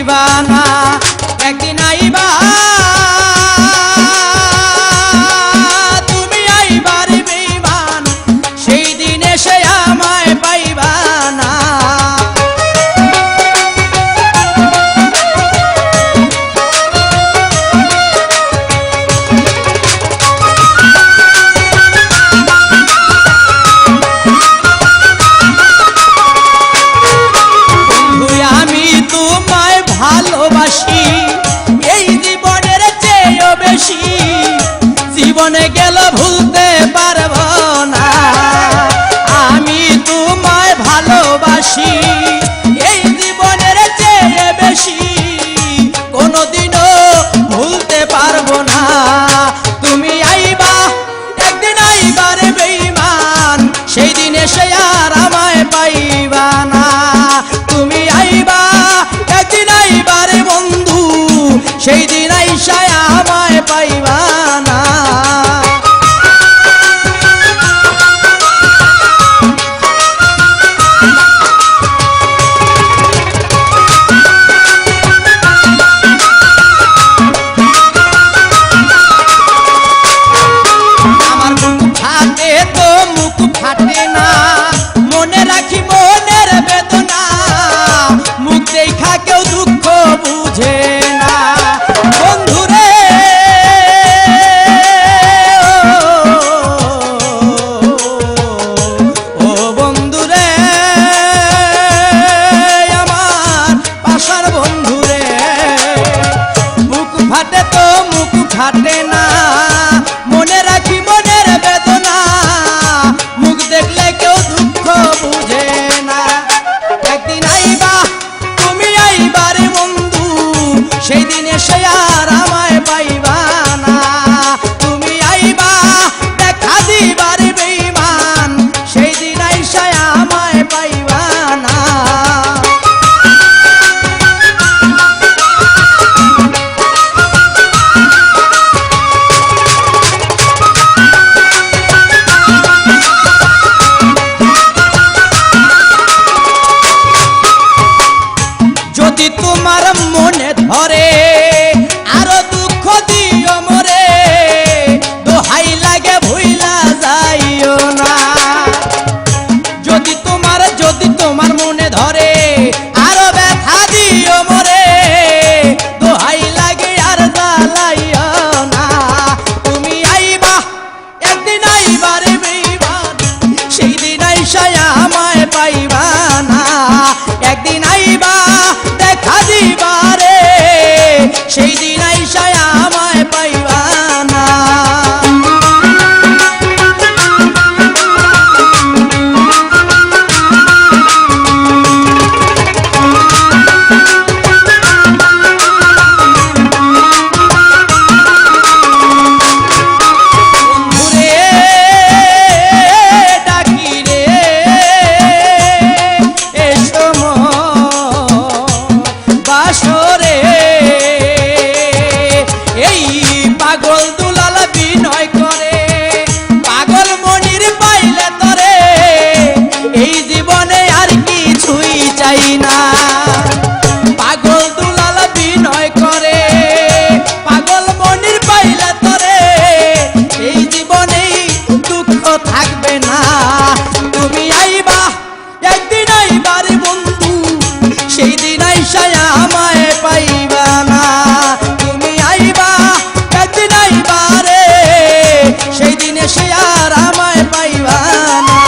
পাইবা না একদিন আইবা তুমি আইবার বেঈমান সেই দিন এসে আমায় পাইবা না ভালোবাসি এই জীবনের চেয়েও বেশি জীবনে গেল ভুলতে পারবো না আমি তোমায় ভালোবাসি এই জীবনের চেয়ে বেশি কোনোদিনও ভুলতে পারবো না তুমি আইবা একদিন আইবার বেঈমান সেই দিন এসে আর আমায় পাইবা না তুমি আইবা একদিন আইবারে বন্ধু সেই দিন আইসা আমায় পাইবা না আমার মুখ ফাটে তো মুখ ফাটে না মনে রাখি মনের বেদনা মুখ দেখা কেউ দুঃখ বুঝে না বন্ধুরে ও বন্ধুরে আমার পাশার বন্ধুরে মুখ ফাটে তো মুখ ফাটে না মনে রাখি মনের বেদনা মুখ দেখলে কেউ দুঃখ বুঝে না একদিন আইবা তুমি আইবারে বন্ধু সেই দিন এসে আর আমায় পাইবা না তুমি আইবা দেখা দিবারে বেঈমান সেই দিন আইসা আমায় পাইবা না যদি তোমার মনে ধরে আরো দুঃখ দিও মরে দোহাই লাগে ভুইলা যাইও না যদি তোমার মনে ধরে আরো ব্যথা দিও মরে দোহাই লাগে আর জ্বালাইও না তুমি আইবা একদিন আইবারে বেঈমান সেই দিন আইসা আমায় পাইবা না একদিন আইবা দেখা দিবারে সেই দিন আইসা আমায় পাইবা না বন্ধুরে ডাকি রে এসো বাসরে এই পাগল দুলাল বিনয় করে পাগল মনির পাইলে তরে এই জীবনে আর কিছুই চাই না পাগল দুলাল বিনয় করে পাগল মনির পাইলে তরে এই জীবনেই দুঃখ থাকবে না তুমি আইবা একদিন আইবারে বন্ধু সেই দিন আইসা আমায় পাইবা না তুমি আইবা একদিন আইবারে সেই দিন এসে আর আমায় পাইবা না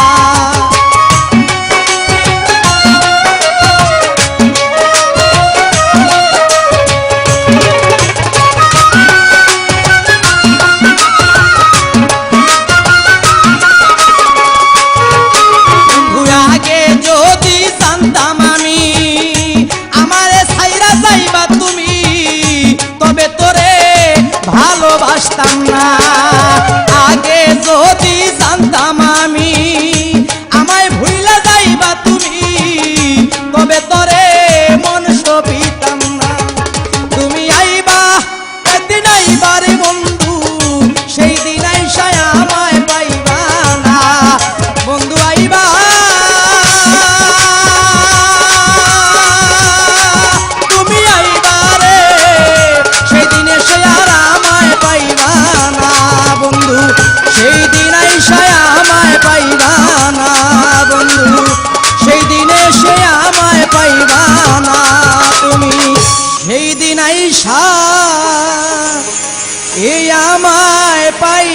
আগে যদি জানতাম আমি আমারে ছাইরা যাইবা তুমি তবে তোরে ভালোবাসতাম না আগে যদি জানতাম আমি আমায় ভুইলা যাইবা তুমি তবে তোরে মন সপিতাম না তুমি আইবা একদিন আইবারে বন্ধু সেই দিন আইসা আমায় পাইবা না বন্ধু আইবা তুমি আইবা সেই দিন আইসা এই আমায় পাই